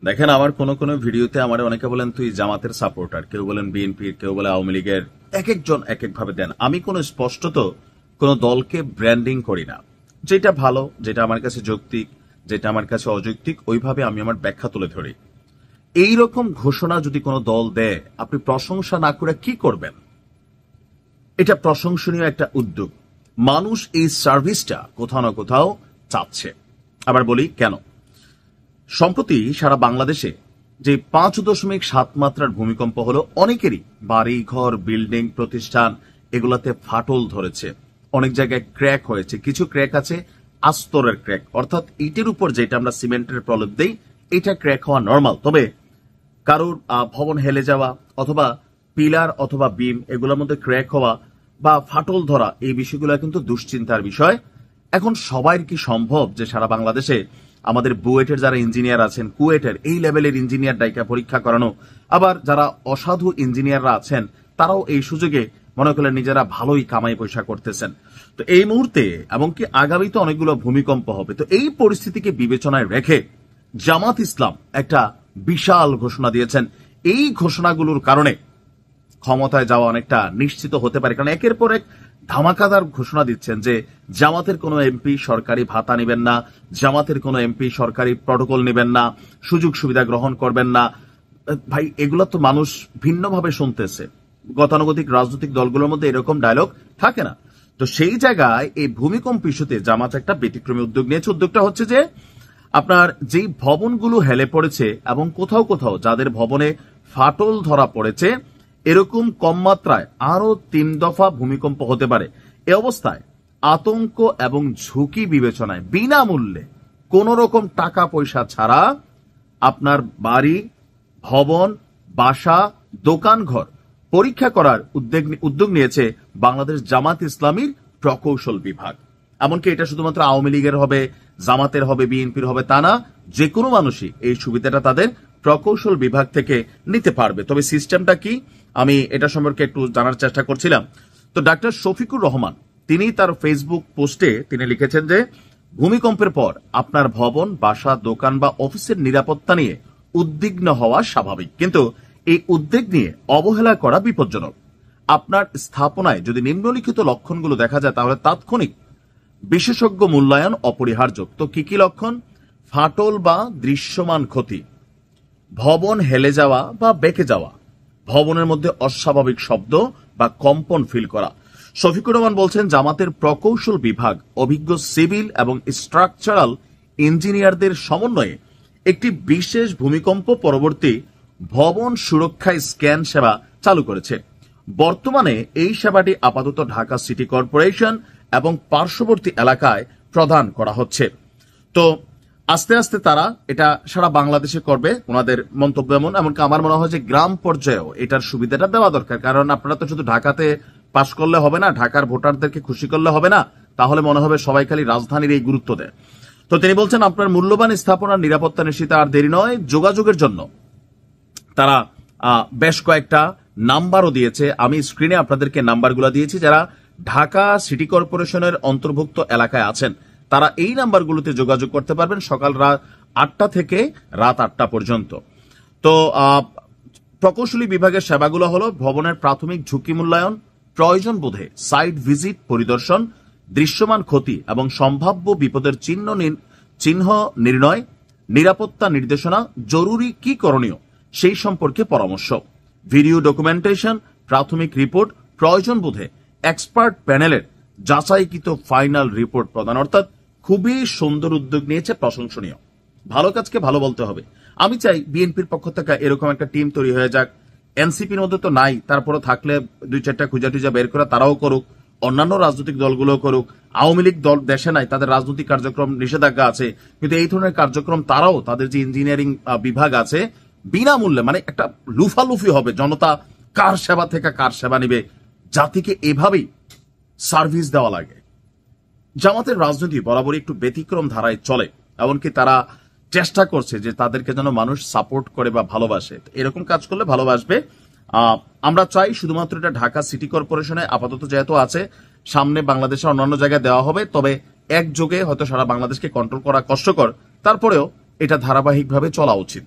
দেখেন, আমার কোনো কোনো ভিডিওতে আমার অনেকে বলেন তুই জামাতের সাপোর্টার, কেউ বলেন বিএনপির, কেউ বলে আওয়ামী লীগের। এক একজন এক এক ভাবে দেন। আমি কোনো স্পষ্টত কোনো দলকে ব্র্যান্ডিং করি না। যেটা ভালো, যেটা আমার কাছে যৌক্তিক, যেটা আমার কাছে অযৌক্তিক, ওইভাবে আমি আমার ব্যাখ্যা তুলে ধরি। এই রকম ঘোষণা যদি কোনো দল দেয়, আপনি প্রশংসা না করে কি করবেন? এটা প্রশংসনীয় একটা উদ্যোগ। মানুষ এই সার্ভিসটা কোথাও না কোথাও চাচ্ছে। আবার বলি কেন। সম্প্রতি সারা বাংলাদেশে যে 5.7 মাত্রার ভূমিকম্প হলো, অনেকেরই বাড়ি ঘর, বিল্ডিং, প্রতিষ্ঠান এগুলাতে ফাটল ধরেছে। অনেক জায়গায় ক্র্যাক হয়েছে। কিছু ক্র্যাক আছে আস্তরের ক্র্যাক, অর্থাৎ ইটের উপর যেটা আমরা সিমেন্টের প্রলেপ দেই, এটা ক্র্যাক হওয়া নর্মাল। তবে কারোর ভবন হেলে যাওয়া অথবা পিলার অথবা বিম এগুলোর মধ্যে ক্র্যাক হওয়া বা ফাটল ধরা, এই বিষয়গুলো কিন্তু দুশ্চিন্তার বিষয়। এখন সবাই কি সম্ভব যে সারা বাংলাদেশে আমাদের বুয়েটের যারা ইঞ্জিনিয়ার আছেন, কুয়েটের এই লেভেলের ইঞ্জিনিয়ার ডাইকা পরীক্ষা করানো, আবার যারা অসাধু ইঞ্জিনিয়াররা আছেন তারাও এই সুযোগে মনে করলেন নিজেরা ভালোই কামাই পয়সা করতেছেন। তো এই মুহূর্তে এমনকি আগামীতে অনেকগুলো ভূমিকম্প হবে। তো এই পরিস্থিতিকে বিবেচনায় রেখে জামাত ইসলাম একটা বিশাল ঘোষণা দিয়েছেন। এই ঘোষণাগুলোর কারণে ক্ষমতায় যাওয়া অনেকটা নিশ্চিত হতে পারে। কারণ একের পর এক ধামাকাদার ঘোষণা দিচ্ছেন যে জামাতের কোনো এমপি সরকারি ভাতা নেবেন না, জামাতের কোনো এমপি সরকারি প্রটোকল নেবেন না, সুযোগ সুবিধা গ্রহণ করবেন না। ভাই, এগুলো তো মানুষ ভিন্নভাবে শুনতেছে। গতানুগতিক রাজনৈতিক দলগুলোর মধ্যে এরকম ডায়লগ থাকে না। তো সেই জায়গায় এই ভূমিকম্প ইস্যুতে জামাত একটা ব্যতিক্রমী উদ্যোগ নিয়েছে। উদ্যোগটা হচ্ছে যে আপনার যেই ভবনগুলো হেলে পড়েছে এবং কোথাও কোথাও যাদের ভবনে ফাটল ধরা পড়েছে, এরকম কম মাত্রায় আরো 3 দফা ভূমিকম্প হতে পারে। এ অবস্থায় আতঙ্ক এবং ঝুঁকি বিবেচনায় বিনামূল্যে কোন রকম টাকা পয়সা ছাড়া আপনার বাড়ি, ভবন, বাসা, দোকানঘর পরীক্ষা করার উদ্যোগ নিয়েছে বাংলাদেশ জামাত ইসলামীর প্রকৌশল বিভাগ। এমনকি এটা শুধুমাত্র আওয়ামী লীগের হবে, জামাতের হবে, বিএনপির হবে তা না, যে কোনো মানুষই এই সুবিধাটা তাদের প্রকৌশল বিভাগ থেকে নিতে পারবে। তবে সিস্টেমটা কি, আমি এটা সম্পর্কে একটু জানার চেষ্টা করছিলাম। তো ডাক্তার শফিকুর রহমান তিনি তার ফেসবুক পোস্টে তিনি লিখেছেন যে ভূমিকম্পের পর আপনার ভবন, বাসা, দোকান বা অফিসের নিরাপত্তা নিয়ে উদ্বিগ্ন হওয়া স্বাভাবিক, কিন্তু এই উদ্বেগ নিয়ে অবহেলা করা বিপজ্জনক। আপনার স্থাপনায় যদি নিম্নলিখিত লক্ষণগুলো দেখা যায় তাহলে তাৎক্ষণিক বিশেষজ্ঞ মূল্যায়ন অপরিহার্য। তো কি কি লক্ষণ? ফাটল বা দৃশ্যমান ক্ষতি, ভবন হেলে যাওয়া বা বেঁকে যাওয়া, ভবনের মধ্যে অস্বাভাবিক শব্দ বা কম্পন ফিল করা। শফিকুর রহমান বলছেন জামাতের প্রকৌশল বিভাগ অভিজ্ঞ সিভিল এবং স্ট্রাকচারাল ইঞ্জিনিয়ারদের সমন্বয়ে একটি বিশেষ ভূমিকম্প পরবর্তী ভবন সুরক্ষা স্ক্যান সেবা চালু করেছে। বর্তমানে এই সেবাটি আপাতত ঢাকা সিটি কর্পোরেশন এবং পার্শ্ববর্তী এলাকায় প্রদান করা হচ্ছে। তো আস্তে আস্তে তারা এটা সারা বাংলাদেশে করবে, ওনাদের মন্তব্য এমন। এমনকি আমার মনে হয় যে গ্রাম পর্যায়েও এটার সুবিধাটা দেওয়া দরকার। কারণ আপনারা তো শুধু ঢাকাতে পাশ করলে হবে না, ঢাকার ভোটারদেরকে খুশি করলে হবে না, তাহলে মনে হবে সবাই খালি রাজধানীর এই গুরুত্ব দেয়। তো তিনি বলছেন আপনার মূল্যবান স্থাপনার নিরাপত্তা নিশ্চিত আর দেরি নয়। যোগাযোগের জন্য তারা বেশ কয়েকটা নাম্বারও দিয়েছে। আমি স্ক্রিনে আপনাদেরকে নাম্বারগুলো দিয়েছি। যারা ঢাকা সিটি কর্পোরেশনের অন্তর্ভুক্ত এলাকায় আছেন তারা এই নাম্বারগুলোতে যোগাযোগ করতে পারবেন সকাল 8টা থেকে রাত 8টা পর্যন্ত। তো প্রকৌশলী বিভাগের সেবাগুলো হলো ভবনের প্রাথমিক ঝুঁকি মূল্যায়ন, প্রয়োজন বোধে সাইট ভিজিট পরিদর্শন, দৃশ্যমান ক্ষতি এবং সম্ভাব্য বিপদের চিহ্ন নির্ণয়, নিরাপত্তা নির্দেশনা, জরুরি কি করণীয় সেই সম্পর্কে পরামর্শ, ভিডিও ডকুমেন্টেশন, প্রাথমিক রিপোর্ট, প্রয়োজন বোধে এক্সপার্ট প্যানেলের যাচাইকৃত ফাইনাল রিপোর্ট প্রদান। অর্থাৎ খুবই সুন্দর উদ্যোগ নিয়েছে, প্রশংসনীয়। ভালো কাজকে ভালো বলতে হবে। আমি চাই বিএনপির পক্ষ থেকে এরকম একটা টিম তৈরি হয়ে যাক। এনসিপির মধ্যে তো নাই, তারপরে থাকলে 2-4টা খুঁজা টুজা বের করে তারাও করুক, অন্যান্য রাজনৈতিক দলগুলো করুক। আওয়ামী লীগ দল দেশে নাই, তাদের রাজনৈতিক কার্যক্রম নিষেধাজ্ঞা আছে, কিন্তু এই ধরনের কার্যক্রম তারাও তাদের যে ইঞ্জিনিয়ারিং বিভাগ আছে বিনামূল্যে, মানে একটা লুফালুফি হবে, জনতা কার সেবা থেকে কার সেবা নিবে, জাতিকে এভাবেই সার্ভিস দেওয়া লাগে। জামাতের রাজনীতি বরাবরই একটু ব্যতিক্রম ধারায় চলে, এমনকি তারা চেষ্টা করছে যে তাদেরকে যেন মানুষ সাপোর্ট করে বা ভালোবাসে। এরকম কাজ করলে ভালোবাসবে। আমরা চাই শুধুমাত্র এটা ঢাকা সিটি কর্পোরেশনে আপাতত যেহেতু আছে, সামনে বাংলাদেশের অন্যান্য জায়গায় দেওয়া হবে। তবে একযোগে হয়তো সারা বাংলাদেশকে কন্ট্রোল করা কষ্টকর, তারপরেও এটা ধারাবাহিকভাবে চলা উচিত।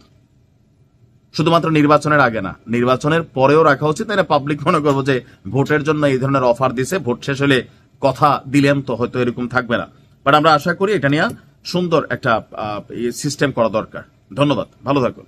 শুধুমাত্র নির্বাচনের আগে না, নির্বাচনের পরেও রাখা উচিত। তাই না, পাবলিক মনে করবো যে ভোটের জন্য এই ধরনের অফার দিছে, ভোট শেষ হলে কথা দিলেন তো হয়তো এরকম থাকবে না। বাট আমরা আশা করি এটা নিয়ে সুন্দর একটা সিস্টেম করা দরকার। ধন্যবাদ, ভালো থাকুন।